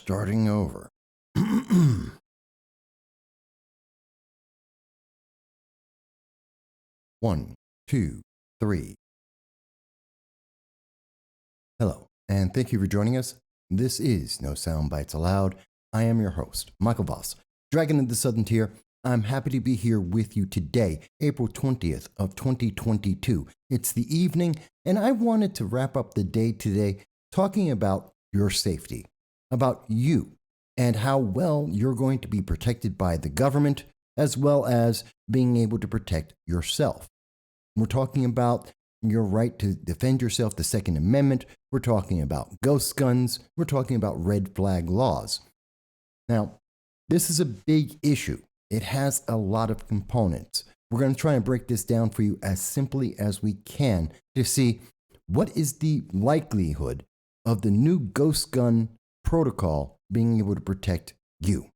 Starting over. 1, 2, 3. Hello, and thank you for joining us. This is No Soundbites Allowed. I am your host, Michael Voss, Dragon of the Southern Tier. I'm happy to be here with you today, April 20th of 2022. It's the evening, and I wanted to wrap up the day today talking about your safety, about you, and how well you're going to be protected by the government, as well as being able to protect yourself. We're talking about your right to defend yourself, the Second Amendment. We're talking about ghost guns. We're talking about red flag laws. Now, this is a big issue. It has a lot of components. We're going to try and break this down for you as simply as we can to see what is the likelihood of the new ghost gun protocol being able to protect you.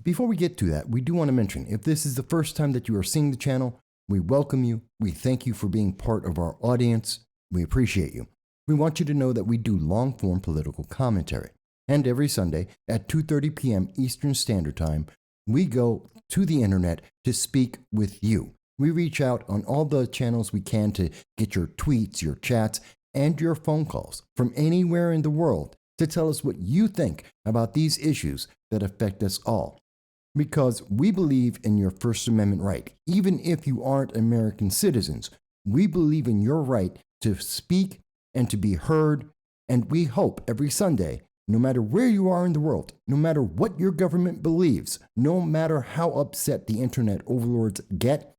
Before we get to that, we do want to mention, if this is the first time that you are seeing the channel, we welcome you. We thank you for being part of our audience. We appreciate you. We want you to know that we do long-form political commentary. And every Sunday at 2:30 p.m. Eastern Standard Time, we go to the internet to speak with you. We reach out on all the channels we can to get your tweets, your chats, and your phone calls from anywhere in the world to tell us what you think about these issues that affect us all. Because we believe in your First Amendment right. Even if you aren't American citizens, we believe in your right to speak and to be heard. And we hope every Sunday, no matter where you are in the world, no matter what your government believes, no matter how upset the internet overlords get,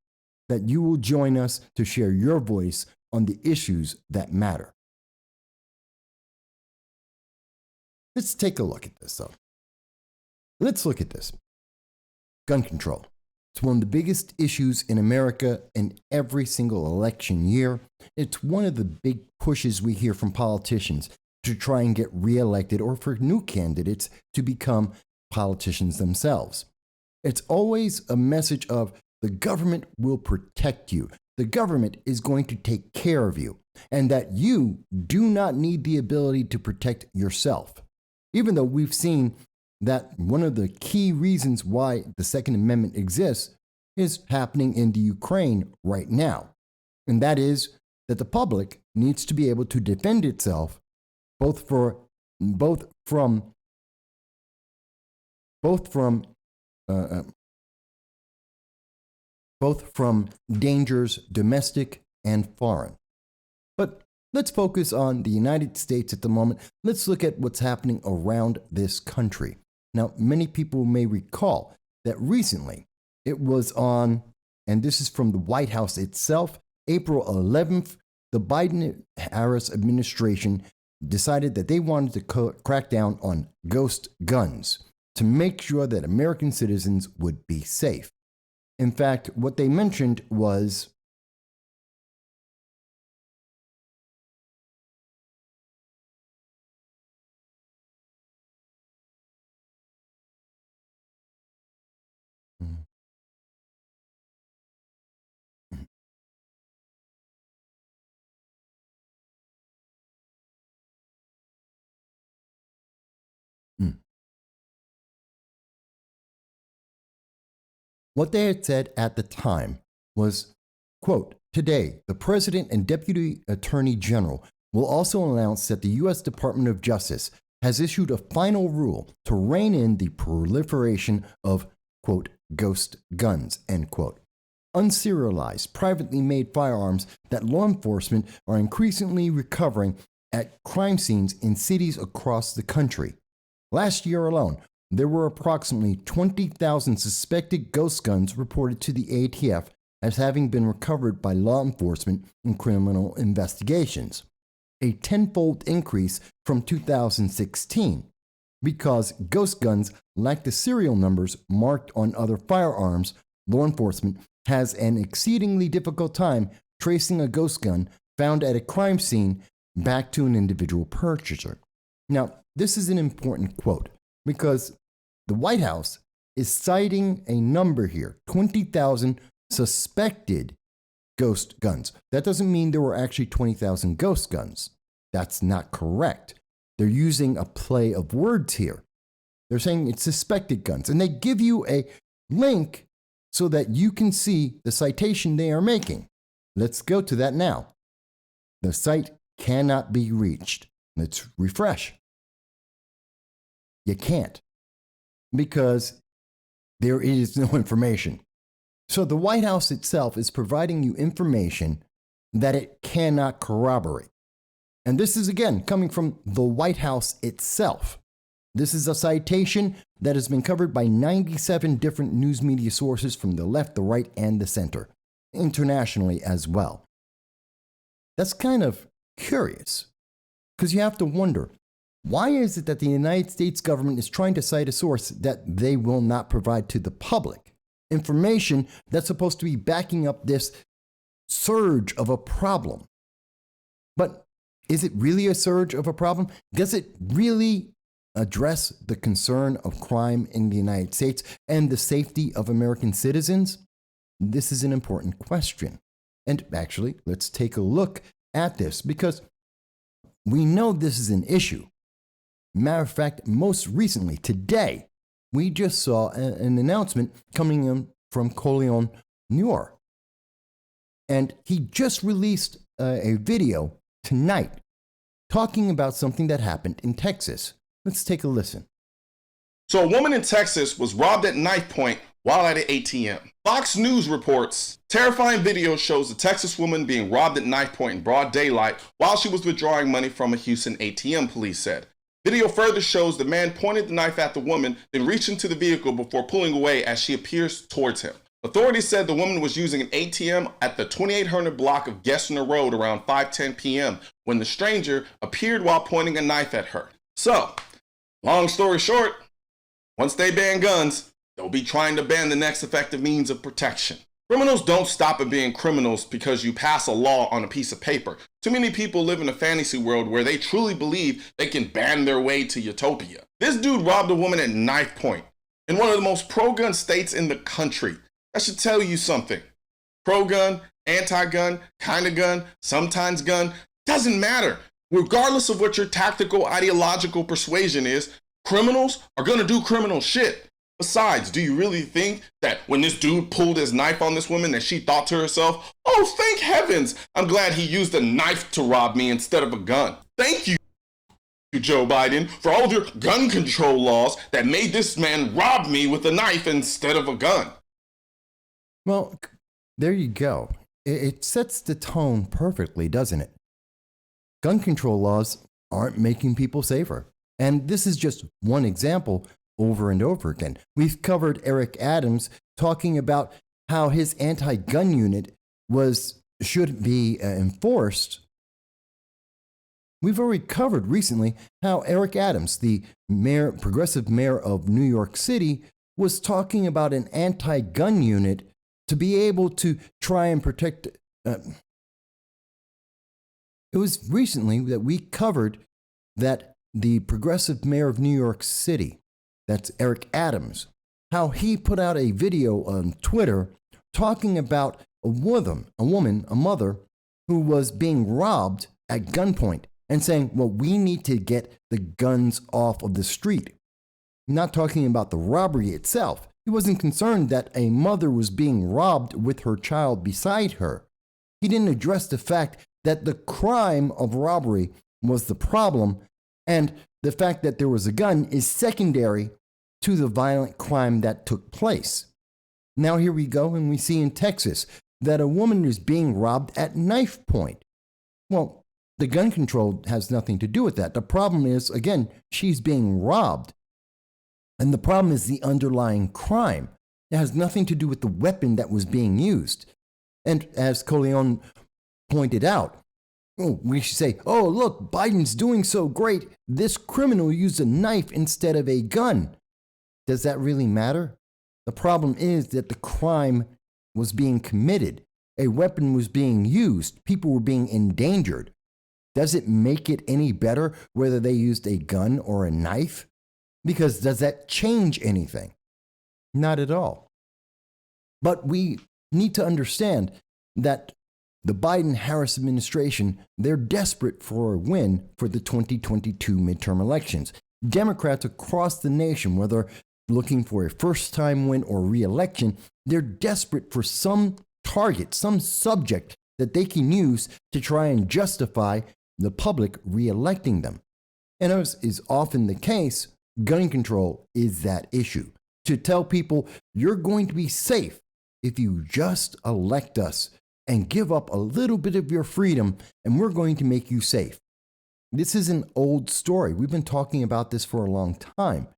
that you will join us to share your voice on the issues that matter. Let's take a look at this, though. Let's look at this. Gun control. It's one of the biggest issues in America in every single election year. It's one of the big pushes we hear from politicians to try and get reelected or for new candidates to become politicians themselves. It's always a message of the government will protect you. The government is going to take care of you, and that you do not need the ability to protect yourself. Even though we've seen that one of the key reasons why the Second Amendment exists is happening in the Ukraine right now. And that is that the public needs to be able to defend itself both from dangers domestic and foreign. But let's focus on the United States at the moment. Let's look at what's happening around this country. Now, many people may recall that recently it was on, and this is from the White House itself, April 11th, the Biden-Harris administration decided that they wanted to crack down on ghost guns to make sure that American citizens would be safe. In fact, what they mentioned was what they had said at the time was, quote, "Today, the President and Deputy Attorney General will also announce that the U.S. Department of Justice has issued a final rule to rein in the proliferation of, quote, ghost guns," end quote. Unserialized, privately made firearms that law enforcement are increasingly recovering at crime scenes in cities across the country. Last year alone, there were approximately 20,000 suspected ghost guns reported to the ATF as having been recovered by law enforcement in criminal investigations, a tenfold increase from 2016. Because ghost guns lack the serial numbers marked on other firearms, law enforcement has an exceedingly difficult time tracing a ghost gun found at a crime scene back to an individual purchaser. Now, this is an important quote because the White House is citing a number here, 20,000 suspected ghost guns. That doesn't mean there were actually 20,000 ghost guns. That's not correct. they're using a play of words here. They're saying it's suspected guns, and they give you a link so that you can see the citation they are making. Let's go to that now. The site cannot be reached. Let's refresh. You can't, because there is no information. So the White House itself is providing you information that it cannot corroborate. And this is, again, coming from the White House itself. This is a citation that has been covered by 97 different news media sources from the left, the right, and the center, internationally as well. That's kind of curious, because you have to wonder, why is it that the United States government is trying to cite a source that they will not provide to the public? Information that's supposed to be backing up this surge of a problem. But is it really a surge of a problem? Does it really address the concern of crime in the United States and the safety of American citizens? This is an important question. And actually, let's take a look at this, because we know this is an issue. Matter of fact, most recently, today, we just saw an announcement coming in from Coleon Noir. And he just released a video tonight talking about something that happened in Texas. Let's take a listen. So a woman in Texas was robbed at knife point while at an ATM. Fox News reports terrifying video shows a Texas woman being robbed at knife point in broad daylight while she was withdrawing money from a Houston ATM, police said. Video further shows the man pointed the knife at the woman, then reached into the vehicle before pulling away as she appears towards him. Authorities said the woman was using an ATM at the 2800 block of Gessner Road around 5:10 p.m. when the stranger appeared while pointing a knife at her. So, long story short, once they ban guns, they'll be trying to ban the next effective means of protection. Criminals don't stop at being criminals because you pass a law on a piece of paper. Too many people live in a fantasy world where they truly believe they can ban their way to utopia. This dude robbed a woman at knife point in one of the most pro-gun states in the country. That should tell you something. Pro-gun, anti-gun, kind of gun, sometimes gun, doesn't matter. Regardless of what your tactical ideological persuasion is, criminals are gonna do criminal shit. Besides, do you really think that when this dude pulled his knife on this woman that she thought to herself, oh, thank heavens, I'm glad he used a knife to rob me instead of a gun. Thank you, Joe Biden, for all of your gun control laws that made this man rob me with a knife instead of a gun. Well, there you go. It sets the tone perfectly, doesn't it? Gun control laws aren't making people safer. And this is just one example over and over again. We've covered Eric Adams talking about how his anti-gun unit should be enforced. We've already covered recently how Eric Adams, the progressive mayor of New York City, was talking about an anti-gun unit to be able to try and protect. It was recently that we covered that the progressive mayor of New York City, that's Eric Adams, how he put out a video on Twitter talking about a mother who was being robbed at gunpoint and saying, well, we need to get the guns off of the street. Not talking about the robbery itself. He wasn't concerned that a mother was being robbed with her child beside her. He didn't address the fact that the crime of robbery was the problem, and the fact that there was a gun is secondary to the violent crime that took place. Now here we go, and we see in Texas that a woman is being robbed at knife point. Well, the gun control has nothing to do with that. The problem is, again, she's being robbed. And the problem is the underlying crime. It has nothing to do with the weapon that was being used. And as Coleon pointed out, we should say, oh, look, Biden's doing so great. This criminal used a knife instead of a gun. Does that really matter? The problem is that the crime was being committed. A weapon was being used. People were being endangered. Does it make it any better whether they used a gun or a knife? Because does that change anything? Not at all. But we need to understand that the Biden-Harris administration, they're desperate for a win for the 2022 midterm elections. Democrats across the nation, whether looking for a first-time win or re-election, they're desperate for some target, some subject that they can use to try and justify the public re-electing them. And as is often the case, gun control is that issue. To tell people, you're going to be safe if you just elect us and give up a little bit of your freedom, and we're going to make you safe. This is an old story. We've been talking about this for a long time.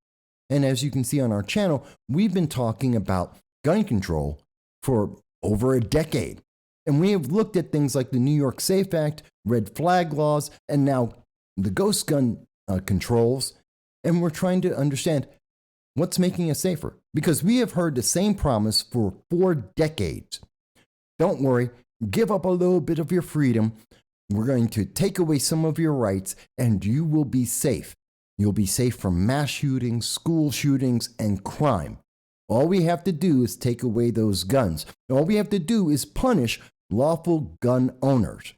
And as you can see on our channel, we've been talking about gun control for over a decade. And we have looked at things like the New York SAFE Act, red flag laws, and now the ghost gun controls. And we're trying to understand what's making us safer. Because we have heard the same promise for 4 decades. Don't worry, give up a little bit of your freedom. We're going to take away some of your rights, and you will be safe. You'll be safe from mass shootings, school shootings, and crime. All we have to do is take away those guns. All we have to do is punish lawful gun owners.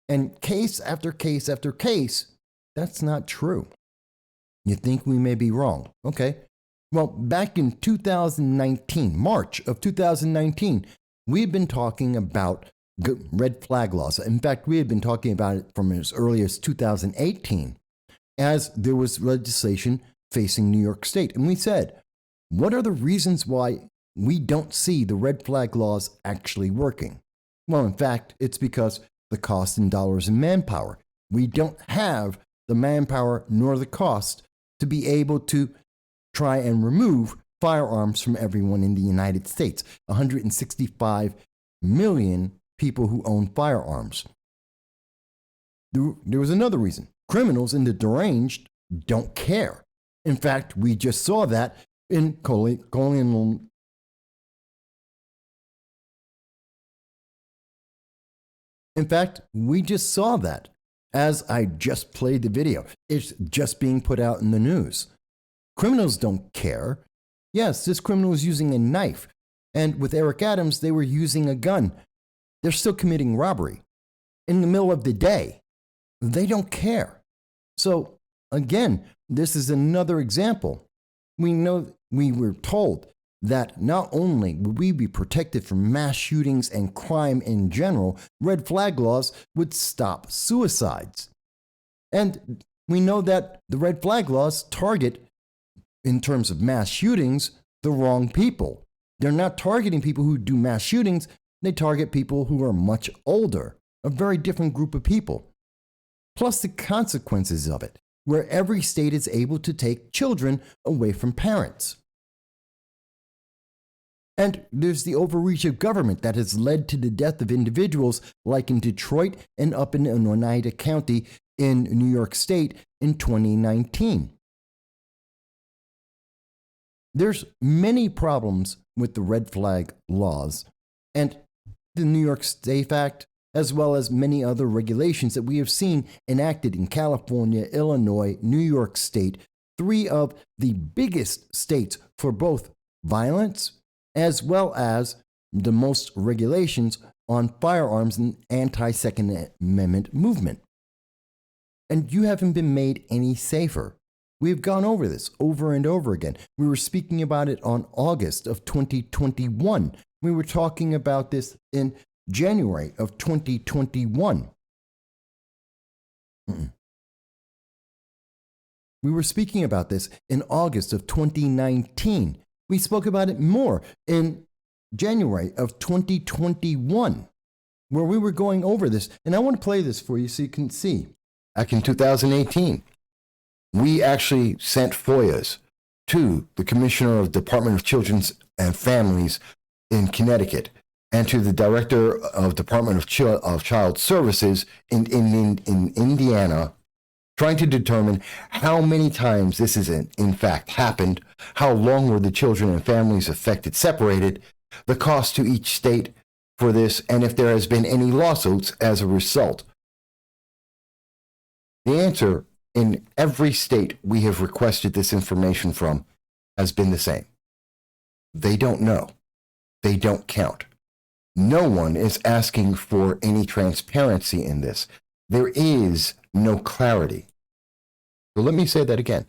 And case after case after case, that's not true. You think we may be wrong. Okay. Well, back in 2019, March of 2019, we've been talking about red flag laws. In fact, we had been talking about it from as early as 2018, as there was legislation facing New York State. And we said, what are the reasons why we don't see the red flag laws actually working? Well, in fact, it's because the cost in dollars and manpower. We don't have the manpower nor the cost to be able to try and remove firearms from everyone in the United States. 165 million people who own firearms. There was another reason. Criminals and the deranged don't care. In fact, we just saw that in colonial. In fact, we just saw that as I just played the video. It's just being put out in the news. Criminals don't care. Yes, this criminal was using a knife. And with Eric Adams, they were using a gun. They're still committing robbery in the middle of the day. They don't care. So again, this is another example. We know we were told that not only would we be protected from mass shootings and crime in general, red flag laws would stop suicides. And we know that the red flag laws target, in terms of mass shootings, the wrong people. They're not targeting people who do mass shootings. They target people who are much older, a very different group of people. Plus the consequences of it, where every state is able to take children away from parents. And there's the overreach of government that has led to the death of individuals like in Detroit and up in Oneida County in New York State in 2019. There's many problems with the red flag laws and the New York SAFE Act, as well as many other regulations that we have seen enacted in California, Illinois, New York State, 3 of the biggest states for both violence as well as the most regulations on firearms and anti-Second Amendment movement. And you haven't been made any safer. We've gone over this over and over again. We were speaking about it on August of 2021. We were talking about this in January of 2021. We were speaking about this in August of 2019. We spoke about it more in January of 2021, where we were going over this. And I want to play this for you so you can see. Back in 2018, we actually sent FOIAs to the Commissioner of the Department of Children and Families in Connecticut and to the Director of Department of Child Services in Indiana, trying to determine how many times this is in fact happened, how long were the children and families affected separated, the cost to each state for this, and if there has been any lawsuits as a result. The answer in every state we have requested this information from has been the same. They don't know. They don't count. No one is asking for any transparency in this. There is no clarity. So let me say that again.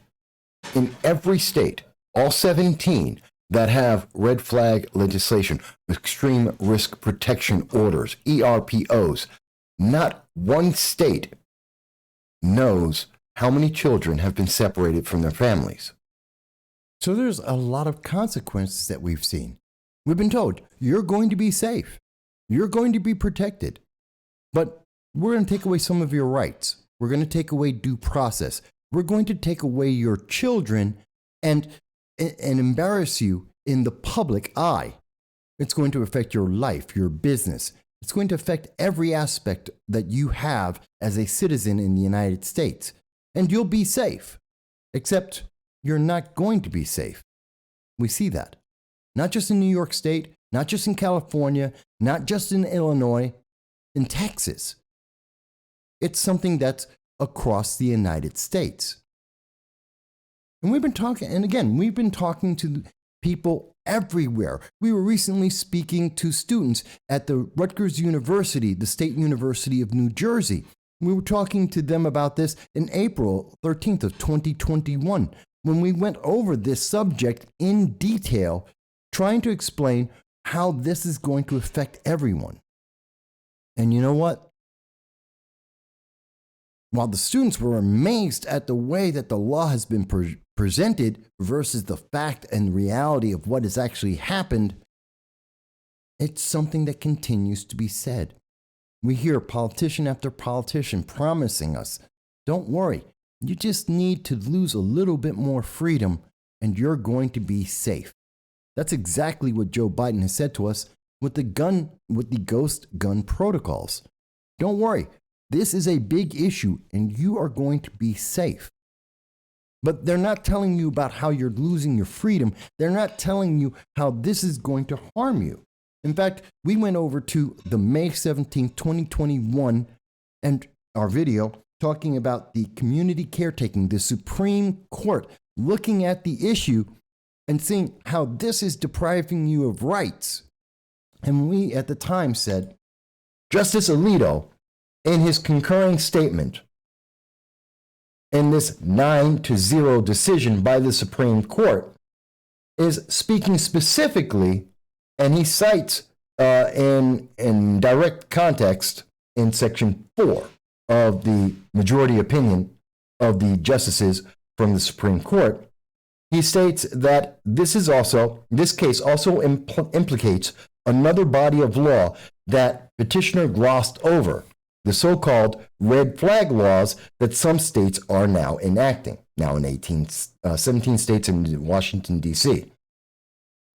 In every state, all 17 that have red flag legislation, extreme risk protection orders, ERPOs, not one state knows how many children have been separated from their families. So there's a lot of consequences that we've seen. We've been told, you're going to be safe. You're going to be protected. But we're going to take away some of your rights. We're going to take away due process. We're going to take away your children and embarrass you in the public eye. It's going to affect your life, your business. It's going to affect every aspect that you have as a citizen in the United States. And you'll be safe, except you're not going to be safe. We see that. Not just in New York State, not just in California, not just in Illinois, in Texas. It's something that's across the United States. And we've been talking to people everywhere. We were recently speaking to students at the Rutgers University, the State University of New Jersey. We were talking to them about this in April 13th of 2021, when we went over this subject in detail, trying to explain how this is going to affect everyone. And you know what? While the students were amazed at the way that the law has been presented versus the fact and reality of what has actually happened, it's something that continues to be said. We hear politician after politician promising us, don't worry, you just need to lose a little bit more freedom and you're going to be safe. That's exactly what Joe Biden has said to us with the ghost gun protocols. Don't worry, this is a big issue and you are going to be safe. But they're not telling you about how you're losing your freedom. They're not telling you how this is going to harm you. In fact, we went over to the May 17, 2021, and our video talking about the community caretaking, the Supreme Court looking at the issue and seeing how this is depriving you of rights. And we at the time said, Justice Alito, in his concurring statement, in this 9-0 decision by the Supreme Court, is speaking specifically, and he cites in direct context in Section 4 of the majority opinion of the justices from the Supreme Court. He states that this case also implicates another body of law that petitioner glossed over, the so-called red flag laws that some states are now enacting, now in 17 states in Washington, D.C.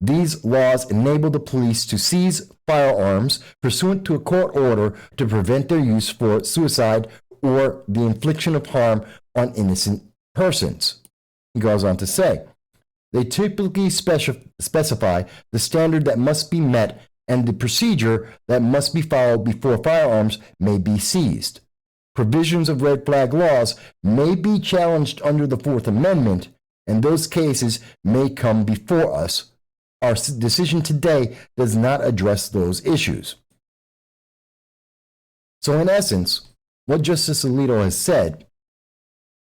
These laws enable the police to seize firearms pursuant to a court order to prevent their use for suicide or the infliction of harm on innocent persons. He goes on to say, they typically specify the standard that must be met and the procedure that must be followed before firearms may be seized. Provisions of red flag laws may be challenged under the Fourth Amendment, and those cases may come before us. Our decision today does not address those issues. So in essence, what Justice Alito has said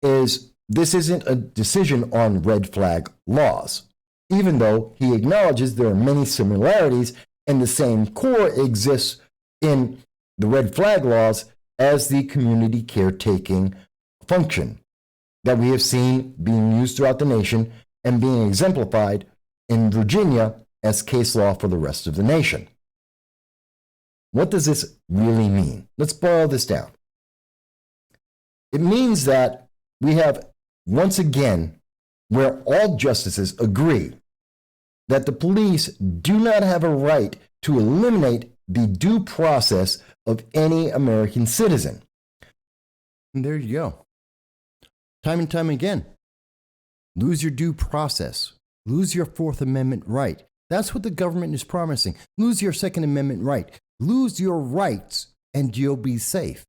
is this isn't a decision on red flag laws, even though he acknowledges there are many similarities and the same core exists in the red flag laws as the community caretaking function that we have seen being used throughout the nation and being exemplified in Virginia as case law for the rest of the nation. What does this really mean? Let's boil this down. It means that we have, once again, where all justices agree that the police do not have a right to eliminate the due process of any American citizen. And there you go. Time and time again. Lose your due process. Lose your Fourth Amendment right. That's what the government is promising. Lose your Second Amendment right. Lose your rights and you'll be safe.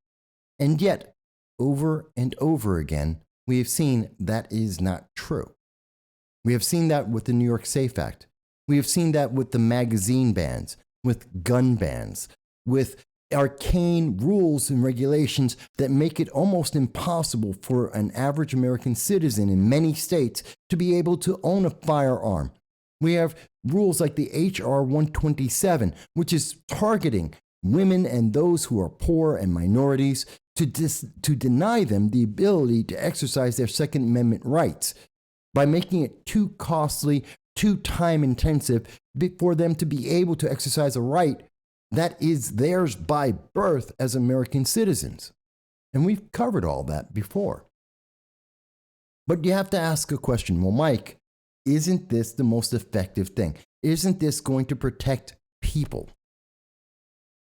And yet, over and over again, we have seen that is not true. We have seen that with the New York SAFE Act. We have seen that with the magazine bans. with gun bans, with arcane rules and regulations that make it almost impossible for an average American citizen in many states to be able to own a firearm. We have rules like the H.R. 127, which is targeting women and those who are poor and minorities to deny them the ability to exercise their Second Amendment rights by making it too costly, too time intensive for them to be able to exercise a right that is theirs by birth as American citizens. And we've covered all that before. But you have to ask a question. Well, Mike, isn't this the most effective thing? Isn't this going to protect people?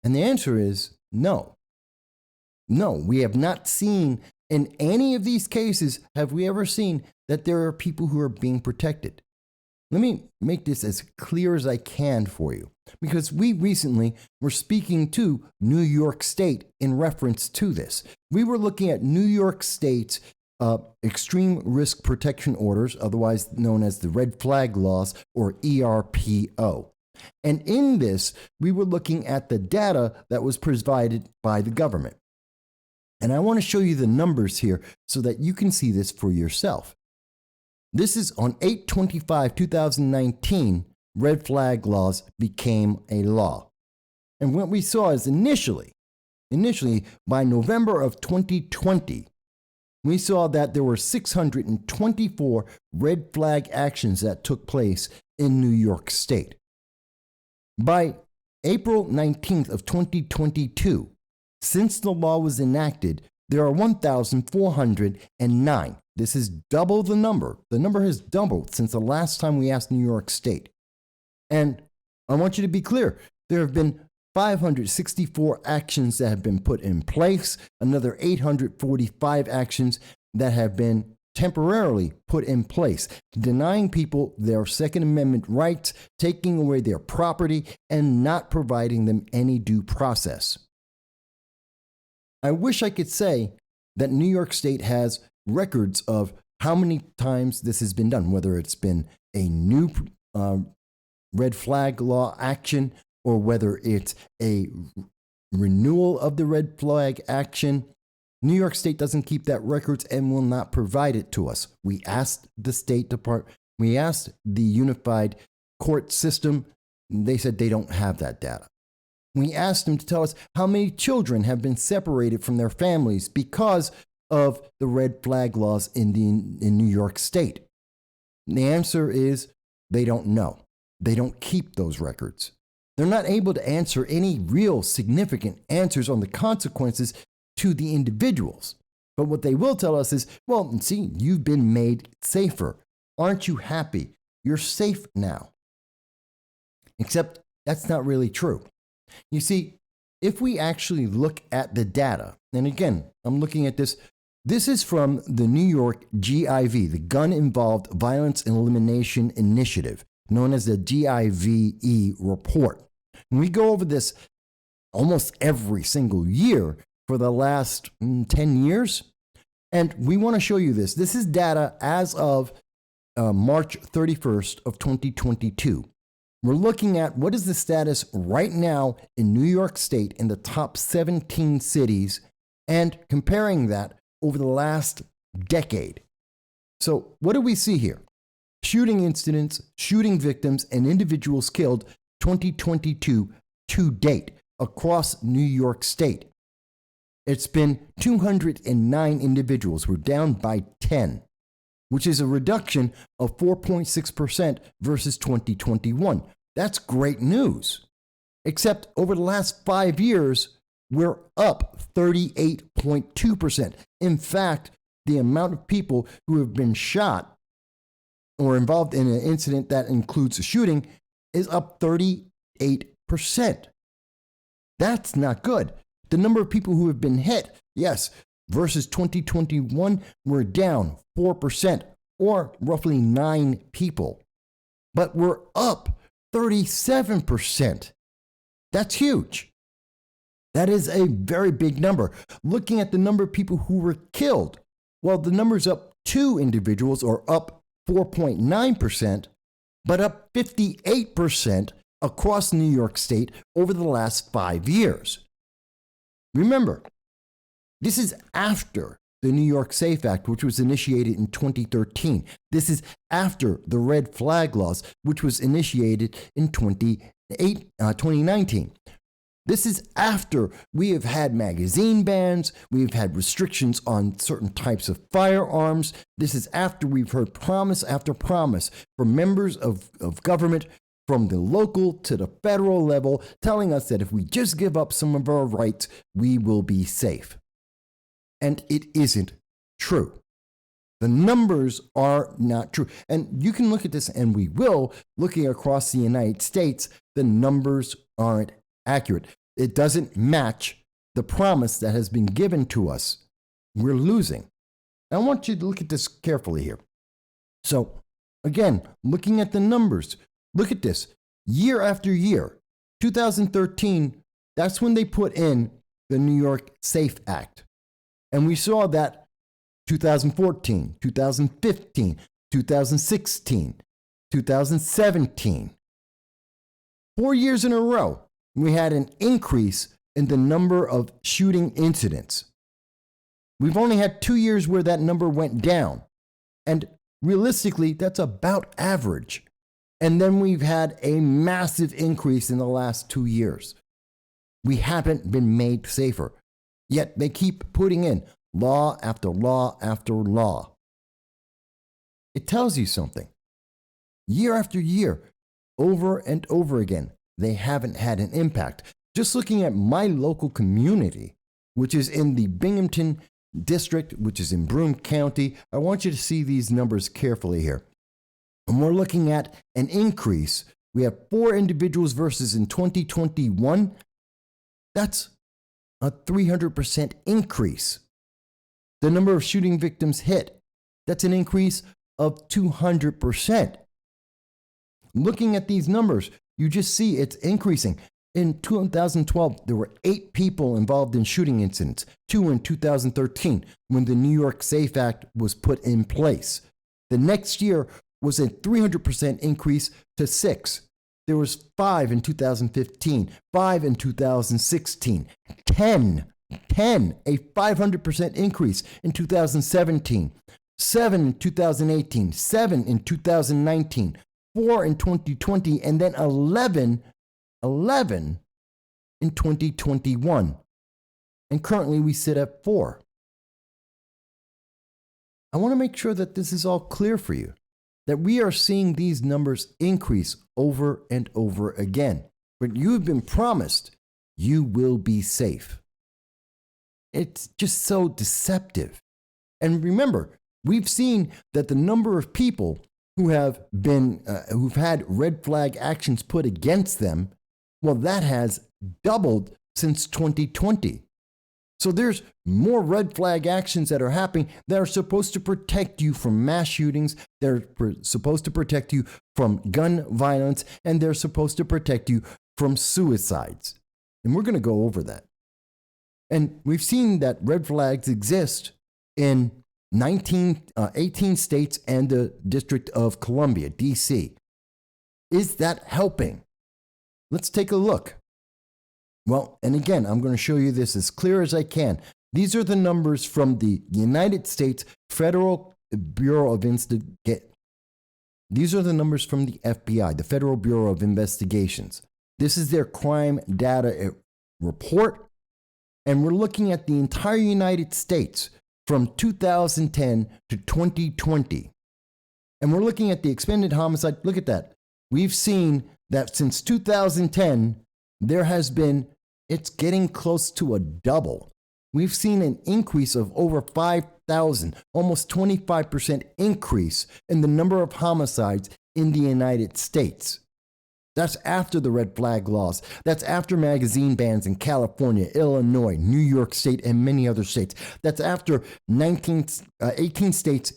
And the answer is no. No, we have not seen in any of these cases, have we ever seen that there are people who are being protected. Let me make this as clear as I can for you, because we recently were speaking to New York State in reference to this. We were looking at New York State's extreme risk protection orders, otherwise known as the red flag laws, or ERPO. And in this, we were looking at the data that was provided by the government. And I want to show you the numbers here so that you can see this for yourself. This is on 8/25/2019, red flag laws became a law. And what we saw is initially by November of 2020, we saw that there were 624 red flag actions that took place in New York State. By April 19th of 2022, since the law was enacted, there are 1,409. This is double the number. The number has doubled since the last time we asked New York State. And I want you to be clear. There have been 564 actions that have been put in place, another 845 actions that have been temporarily put in place, denying people their Second Amendment rights, taking away their property, and not providing them any due process. I wish I could say that New York State has records of how many times this has been done, whether it's been a new red flag law action or whether it's a renewal of the red flag action. New York State doesn't keep that records and will not provide it to us. We asked the State Department, we asked the unified court system, they said they don't have that data. We asked them to tell us how many children have been separated from their families because of the red flag laws in New York State. And the answer is they don't know. They don't keep those records. They're not able to answer any real significant answers on the consequences to the individuals. But what they will tell us is, well, see, you've been made safer. Aren't you happy? You're safe now. Except that's not really true. You see, if we actually look at the data, and again, I'm looking at this. This is from the New York GIV, the Gun Involved Violence Elimination Initiative, known as the GIVE report. And we go over this almost every single year for the last 10 years. And we want to show you this. This is data as of March 31st of 2022. We're looking at what is the status right now in New York State in the top 17 cities and comparing that over the last decade. So what do we see here? Shooting incidents, shooting victims, and individuals killed 2022 to date across New York State. It's been 209 individuals. We're down by 10, which is a reduction of 4.6% versus 2021. That's great news. Except over the last 5 years, we're up 38.2%. In fact, the amount of people who have been shot or involved in an incident that includes a shooting is up 38%. That's not good. The number of people who have been hit, yes, versus 2021, we're down 4%, or roughly 9 people. But we're up 37%. That's huge. That is a very big number. Looking at the number of people who were killed, well, the number's up 2 individuals, or up 4.9%, but up 58% across New York State over the last 5 years. Remember, this is after the New York SAFE Act, which was initiated in 2013. This is after the red flag laws, which was initiated in 2019. This is after we have had magazine bans, we've had restrictions on certain types of firearms. This is after we've heard promise after promise from members of government, from the local to the federal level, telling us that if we just give up some of our rights, we will be safe. And it isn't true. The numbers are not true. And you can look at this, and we will, looking across the United States, the numbers aren't accurate. It doesn't match the promise that has been given to us. We're losing. I want you to look at this carefully here. So, again, looking at the numbers, look at this. Year after year, 2013, that's when they put in the New York SAFE Act. And we saw that 2014, 2015, 2016, 2017. 4 years in a row, we had an increase in the number of shooting incidents. We've only had 2 years where that number went down. And realistically, that's about average. And then we've had a massive increase in the last 2 years. We haven't been made safer. Yet they keep putting in law after law after law. It tells you something. Year after year, over and over again, they haven't had an impact. Just looking at my local community, which is in the Binghamton District, which is in Broome County, I want you to see these numbers carefully here. And we're looking at an increase. We have 4 individuals versus in 2021. That's a 300% increase. The number of shooting victims hit, that's an increase of 200%. Looking at these numbers, you just see it's increasing. In 2012, there were 8 people involved in shooting incidents, 2 in 2013, when the New York SAFE Act was put in place. The next year was a 300% increase to 6. There was 5 in 2015, 5 in 2016, 10, a 500% increase in 2017, 7 in 2018, 7 in 2019, 4 in 2020, and then 11 in 2021. And currently we sit at 4. I want to make sure that this is all clear for you, that we are seeing these numbers increase over and over again. But you've been promised you will be safe. It's just so deceptive. And remember, we've seen that the number of people who have been, who've had red flag actions put against them, well, that has doubled since 2020. So there's more red flag actions that are happening that are supposed to protect you from mass shootings. They're supposed to protect you from gun violence, and they're supposed to protect you from suicides. And we're going to go over that. And we've seen that red flags exist in 18 states and the District of Columbia, D.C. Is that helping? Let's take a look. Well, and again, I'm going to show you this as clear as I can. These are the numbers from the United States Federal Bureau of Investigation. These are the numbers from the FBI, the Federal Bureau of Investigations. This is their crime data report. And we're looking at the entire United States from 2010 to 2020. And we're looking at the expended homicide. Look at that. We've seen that since 2010, there has been, it's getting close to a double. We've seen an increase of over 5,000, almost 25% increase in the number of homicides in the United States. That's after the red flag laws. That's after magazine bans in California, Illinois, New York State, and many other states. That's after 18 states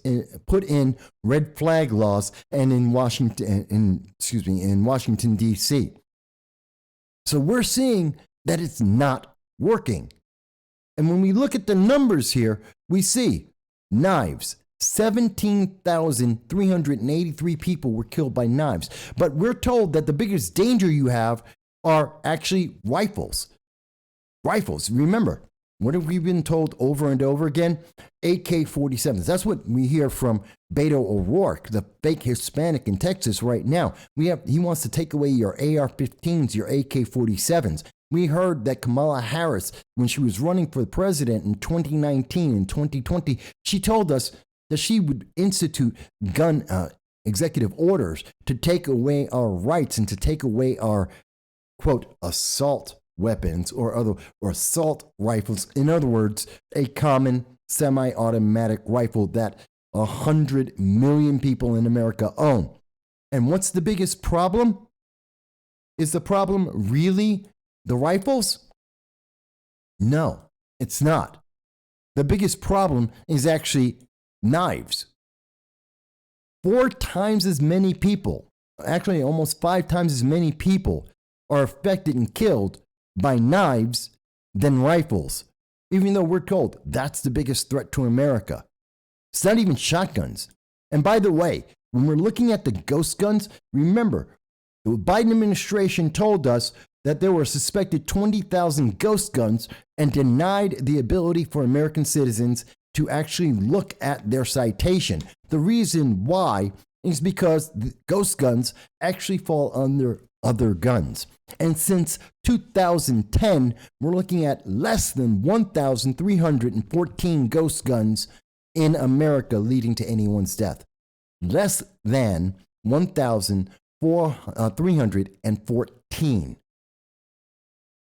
put in red flag laws, and in Washington, D.C. So we're seeing that it's not working. And when we look at the numbers here, we see knives, 17,383 people were killed by knives. But we're told that the biggest danger you have are actually rifles. Rifles, remember, what have we been told over and over again? AK-47s. That's what we hear from Beto O'Rourke, the fake Hispanic in Texas right now. He wants to take away your AR-15s, your AK-47s. We heard that Kamala Harris, when she was running for president in 2019 and 2020, she told us that she would institute gun executive orders to take away our rights and to take away our, quote, assault weapons or assault rifles. In other words, a common semi-automatic rifle that 100 million people in America own. And what's the biggest problem? Is the problem really the rifles? No, it's not. The biggest problem is actually knives. 4 times as many people, actually almost 5 times as many people, are affected and killed by knives than rifles, even though we're told that's the biggest threat to America. It's not even shotguns. And by the way, when we're looking at the ghost guns, remember, the Biden administration told us that there were suspected 20,000 ghost guns and denied the ability for American citizens to actually look at their citation. The reason why is because the ghost guns actually fall under other guns. And since 2010, we're looking at less than 1,314 ghost guns in America leading to anyone's death. Less than 1,314.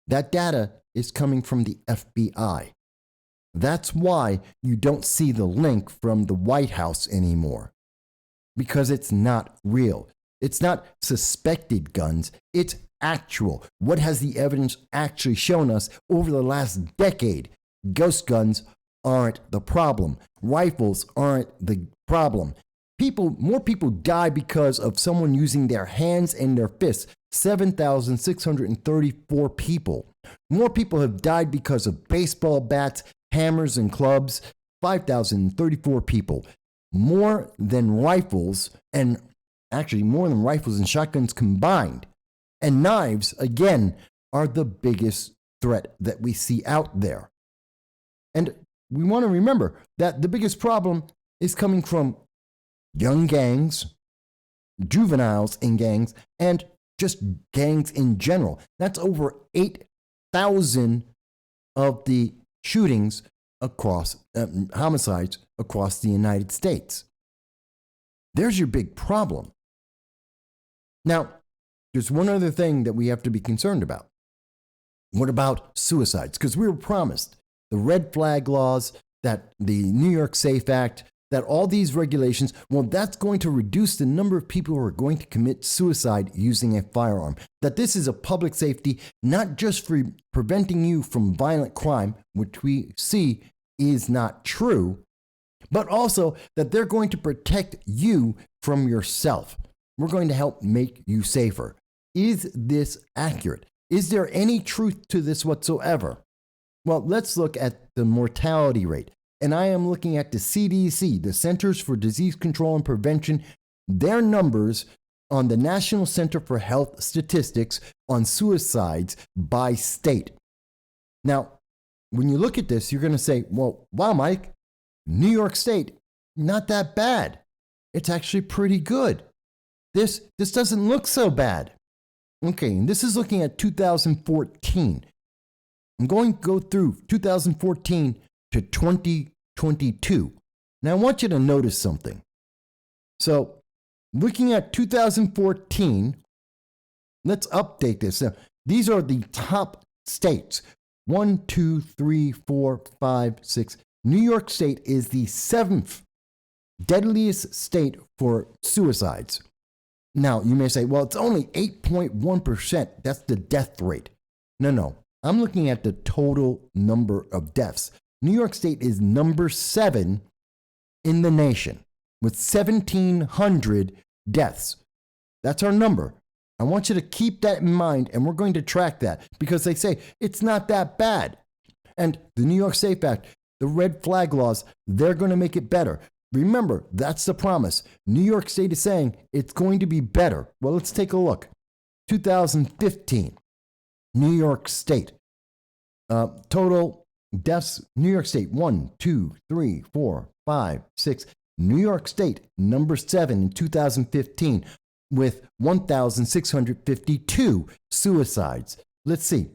That data is coming from the FBI. That's why you don't see the link from the White House anymore. Because it's not real. It's not suspected guns. It's actual. What has the evidence actually shown us over the last decade? Ghost guns aren't the problem. Rifles aren't the problem. More people die because of someone using their hands and their fists. 7,634 people. More people have died because of baseball bats, hammers, and clubs. 5,034 people. More than rifles, and actually more than rifles and shotguns combined. And knives, again, are the biggest threat that we see out there. And we want to remember that the biggest problem is coming from young gangs, juveniles in gangs, and just gangs in general. That's over 8,000 of the shootings across, homicides across the United States. There's your big problem. Now, there's one other thing that we have to be concerned about. What about suicides? Because we were promised the red flag laws, that the New York SAFE Act, that all these regulations, well, that's going to reduce the number of people who are going to commit suicide using a firearm. That this is a public safety, not just for preventing you from violent crime, which we see is not true, but also that they're going to protect you from yourself. We're going to help make you safer. Is this accurate? Is there any truth to this whatsoever? Well, let's look at the mortality rate. And I am looking at the CDC, the Centers for Disease Control and Prevention, their numbers on the National Center for Health Statistics on suicides by state. Now, when you look at this, you're going to say, well, wow, Mike, New York State, not that bad. It's actually pretty good. This doesn't look so bad. Okay, and this is looking at 2014. I'm going to go through 2014 to 2022. Now, I want you to notice something. So, looking at 2014, let's update this. Now, these are the top states. 1, 2, 3, 4, 5, 6. New York State is the 7th deadliest state for suicides. Now, you may say, well, it's only 8.1%. That's the death rate. No. I'm looking at the total number of deaths. New York State is number 7 in the nation with 1,700 deaths. That's our number. I want you to keep that in mind, and we're going to track that because they say it's not that bad. And the New York SAFE Act, the red flag laws, they're going to make it better. Remember, that's the promise. New York State is saying it's going to be better. Well, let's take a look. 2015, New York State. Total deaths, New York State, 1, 2, 3, 4, 5, 6. New York State, number 7 in 2015, with 1,652 suicides. Let's see.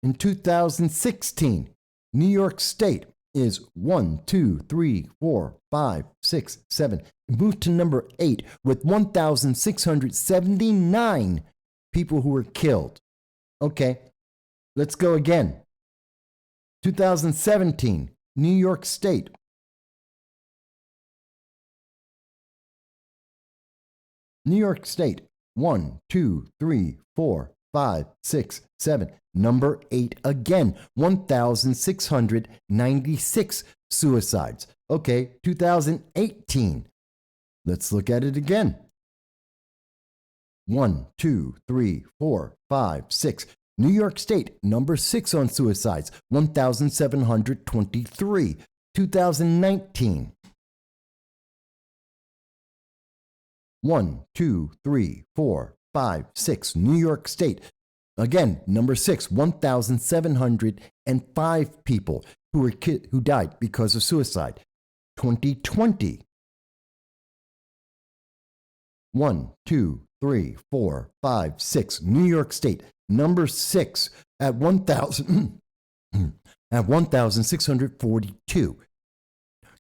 In 2016, New York State is 1, 2, 3, 4, 5, 6, 7. It moved to number 8 with 1,679 people who were killed. Okay, let's go again. 2017, New York State. New York State, 1, 2, 3, 4, 5, 6, 7. Number 8 again, 1,696 suicides. Okay, 2018. Let's look at it again. 1, 2, 3, 4, 5, 6. New York State, number 6 on suicides, 1,723. 2019. 1, 2, 3, 4, 5, 6. New York State. Again, number 6, 1,705 people who died because of suicide. 2020. 1, 2, 3, 4, 5, 6. New York State, number 6 at 1,642.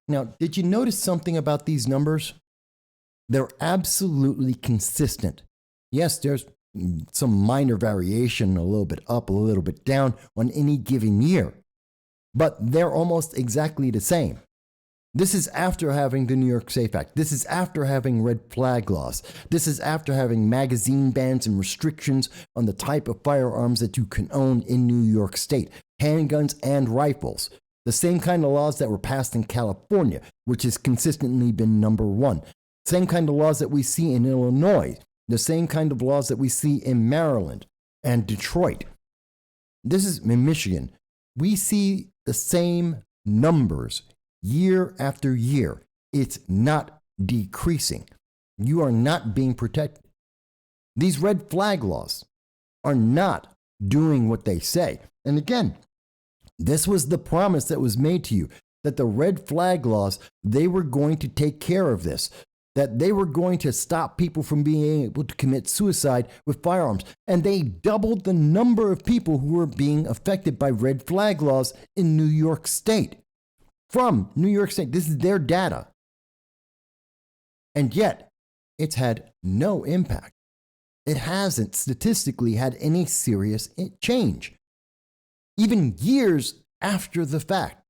Now, did you notice something about these numbers? They're absolutely consistent. Yes, there's some minor variation, a little bit up, a little bit down on any given year, but they're almost exactly the same. This is after having the New York SAFE Act. This is after having red flag laws. This is after having magazine bans and restrictions on the type of firearms that you can own in New York State, handguns and rifles. The same kind of laws that were passed in California, which has consistently been number 1. Same kind of laws that we see in Illinois. The same kind of laws that we see in Maryland and Detroit. This is in Michigan. We see the same numbers year after year. It's not decreasing. You are not being protected. These red flag laws are not doing what they say. And again, this was the promise that was made to you, that the red flag laws, they were going to take care of this, that they were going to stop people from being able to commit suicide with firearms. And they doubled the number of people who were being affected by red flag laws in New York State. From New York State, this is their data. And yet, it's had no impact. It hasn't statistically had any serious change, even years after the fact.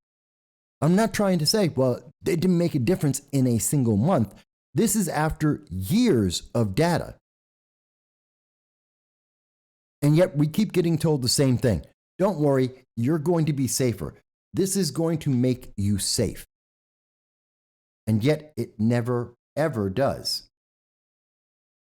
I'm not trying to say, well, they didn't make a difference in a single month. This is after years of data. And yet we keep getting told the same thing. Don't worry, you're going to be safer. This is going to make you safe. And yet it never, ever does.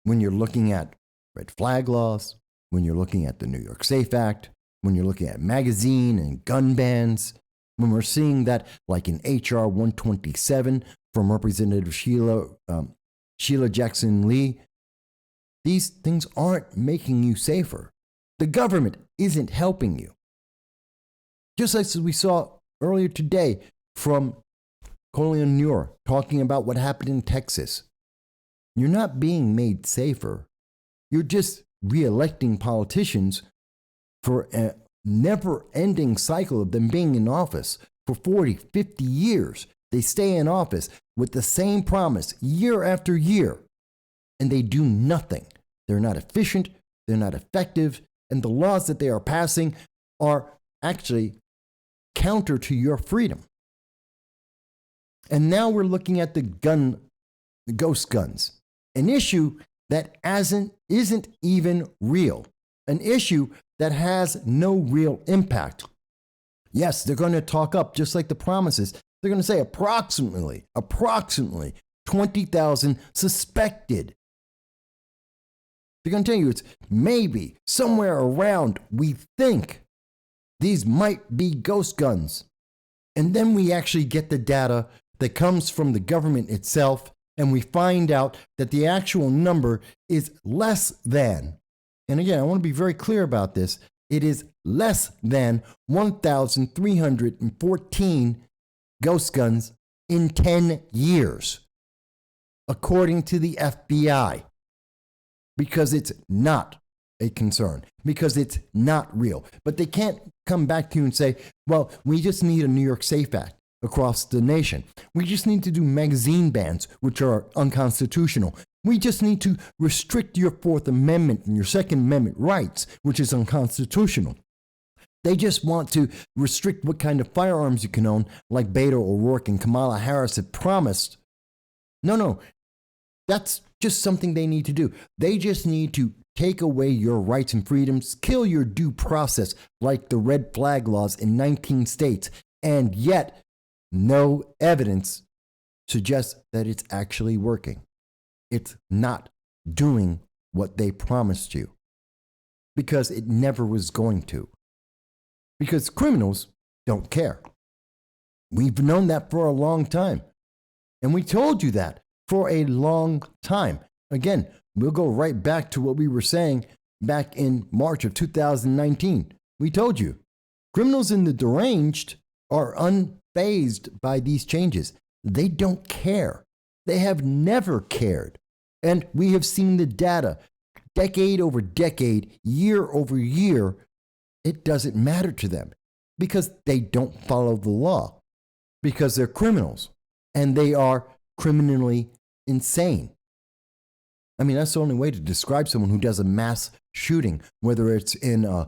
When you're looking at red flag laws, when you're looking at the New York SAFE Act, when you're looking at magazine and gun bans, when we're seeing that like in HR 127 from Representative Sheila Jackson Lee, these things aren't making you safer. The government isn't helping you. Just as we saw earlier today from Colin Muir talking about what happened in Texas. You're not being made safer. You're just re-electing politicians for a never-ending cycle of them being in office for 40, 50 years. They stay in office with the same promise year after year, and they do nothing. They're not efficient, they're not effective, and the laws that they are passing are actually counter to your freedom. And now we're looking at the ghost guns, an issue that isn't even real, an issue that has no real impact. Yes, they're going to talk up, just like the promises, they're going to say approximately 20,000 suspected. They're going to tell you it's maybe somewhere around, we think these might be ghost guns. And then we actually get the data that comes from the government itself, and we find out that the actual number is less than, and again, I want to be very clear about this, it is less than 1,314 ghost guns in 10 years, according to the FBI, because it's not a concern, because it's not real. But they can't come back to you and say, well, we just need a New York Safe Act across the nation. We just need to do magazine bans, which are unconstitutional. We just need to restrict your Fourth Amendment and your Second Amendment rights, which is unconstitutional. They just want to restrict what kind of firearms you can own, like Beto O'Rourke and Kamala Harris have promised. No, that's just something they need to do. They just need to take away your rights and freedoms, kill your due process, like the red flag laws in 19 states, and yet no evidence suggests that it's actually working. It's not doing what they promised you, because it never was going to. Because criminals don't care. We've known that for a long time. And we told you that for a long time. Again, we'll go right back to what we were saying back in March of 2019. We told you, criminals in the deranged are unfazed by these changes. They don't care. They have never cared. And we have seen the data, decade over decade, year over year. It doesn't matter to them because they don't follow the law, because they're criminals and they are criminally insane. I mean, that's the only way to describe someone who does a mass shooting, whether it's in a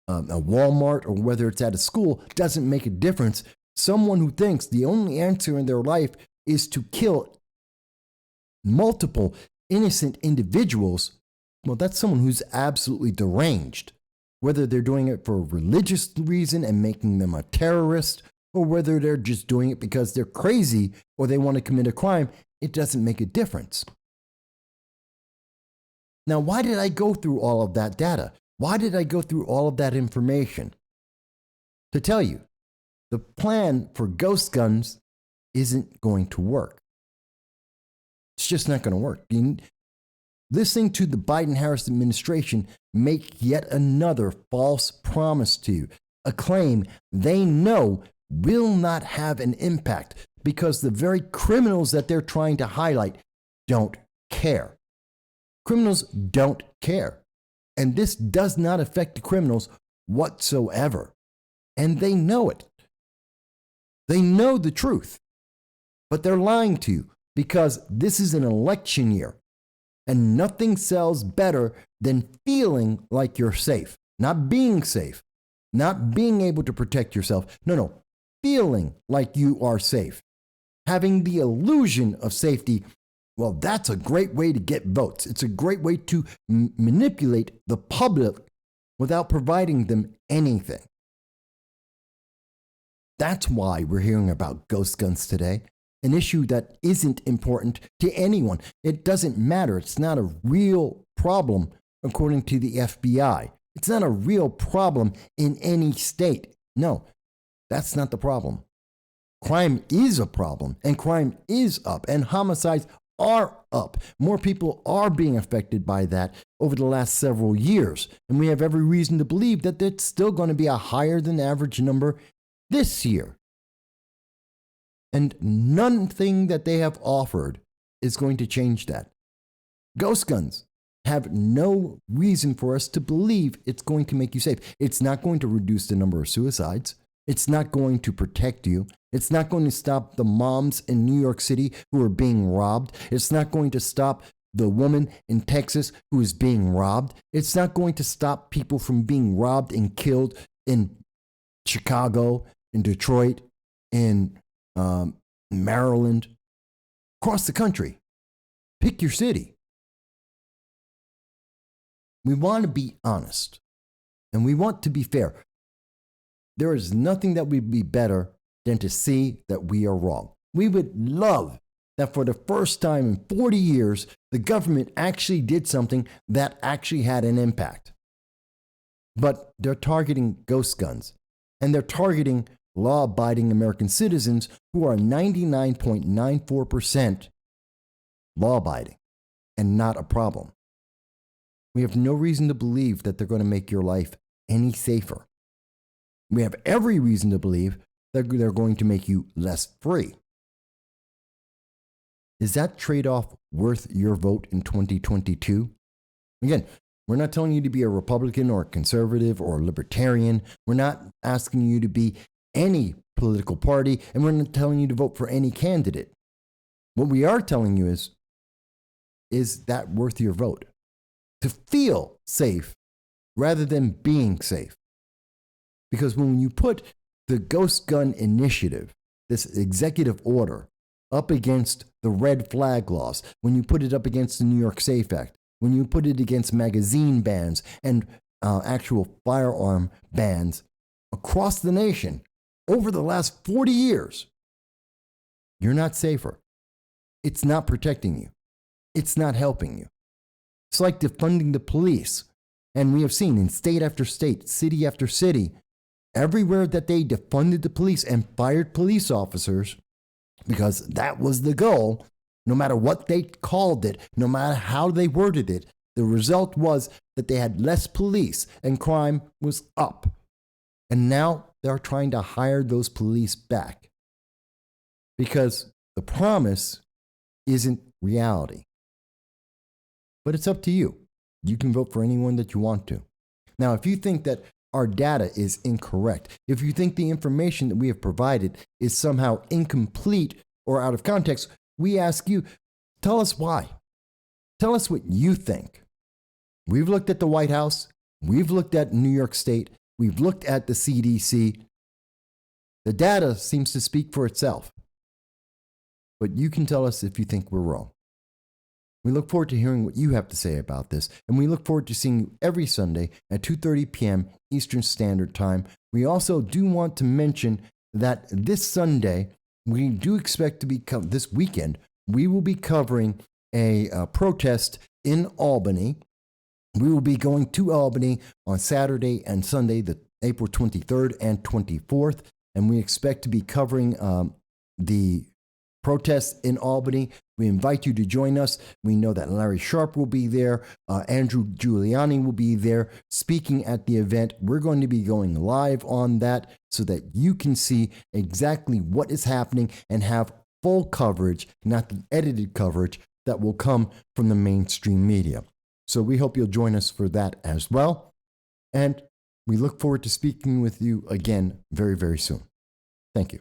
Walmart or whether it's at a school, doesn't make a difference. Someone who thinks the only answer in their life is to kill multiple innocent individuals, well, that's someone who's absolutely deranged. Whether they're doing it for a religious reason and making them a terrorist, or whether they're just doing it because they're crazy or they want to commit a crime, it doesn't make a difference. Now, why did I go through all of that data? Why did I go through all of that information? To tell you, the plan for ghost guns isn't going to work. It's just not going to work. Listening to the Biden-Harris administration make yet another false promise to you, a claim they know will not have an impact because the very criminals that they're trying to highlight don't care. Criminals don't care. And this does not affect the criminals whatsoever. And they know it. They know the truth. But they're lying to you because this is an election year. And nothing sells better than feeling like you're safe. Not being safe. Not being able to protect yourself. No. Feeling like you are safe. Having the illusion of safety. Well, that's a great way to get votes. It's a great way to manipulate the public without providing them anything. That's why we're hearing about ghost guns today. An issue that isn't important to anyone. It doesn't matter. It's not a real problem, according to the FBI. It's not a real problem in any state. No, that's not the problem. Crime is a problem, and crime is up, and homicides are up. More people are being affected by that over the last several years, and we have every reason to believe that it's still going to be a higher than average number this year. And nothing that they have offered is going to change that. Ghost guns have no reason for us to believe it's going to make you safe. It's not going to reduce the number of suicides. It's not going to protect you. It's not going to stop the moms in New York City who are being robbed. It's not going to stop the woman in Texas who is being robbed. It's not going to stop people from being robbed and killed in Chicago, in Detroit, in Maryland, across the country. Pick your city. We want to be honest and we want to be fair. There is nothing that would be better than to see that we are wrong. We would love that for the first time in 40 years, the government actually did something that actually had an impact. But they're targeting ghost guns and they're targeting law-abiding American citizens who are 99.94% law-abiding and not a problem. We have no reason to believe that they're going to make your life any safer. We have every reason to believe that they're going to make you less free. Is that trade-off worth your vote in 2022? Again, we're not telling you to be a Republican or a conservative or a libertarian. We're not asking you to be any political party, and we're not telling you to vote for any candidate. What we are telling you is that worth your vote? To feel safe rather than being safe. Because when you put the Ghost Gun Initiative, this executive order, up against the red flag laws, when you put it up against the New York SAFE Act, when you put it against magazine bans and actual firearm bans across the nation over the last 40 years, you're not safer. It's not protecting you. It's not helping you. It's like defunding the police. And we have seen in state after state, city after city, everywhere that they defunded the police and fired police officers, because that was the goal, no matter what they called it, no matter how they worded it, the result was that they had less police and crime was up. And now they're trying to hire those police back because the promise isn't reality. But it's up to you. You can vote for anyone that you want to. Now, if you think that our data is incorrect, if you think the information that we have provided is somehow incomplete or out of context, we ask you, tell us why. Tell us what you think. We've looked at the White House. We've looked at New York State. We've looked at the CDC. The data seems to speak for itself. But you can tell us if you think we're wrong. We look forward to hearing what you have to say about this, and we look forward to seeing you every Sunday at 2:30 p.m. Eastern Standard Time. We also do want to mention that this Sunday, we do expect to be, this weekend, we will be covering a protest in Albany. We will be going to Albany on Saturday and Sunday, the April 23rd and 24th, and we expect to be covering the protests in Albany. We invite you to join us. We know that Larry Sharp will be there. Andrew Giuliani will be there speaking at the event. We're going to be going live on that so that you can see exactly what is happening and have full coverage, not the edited coverage that will come from the mainstream media. So we hope you'll join us for that as well. And we look forward to speaking with you again very, very soon. Thank you.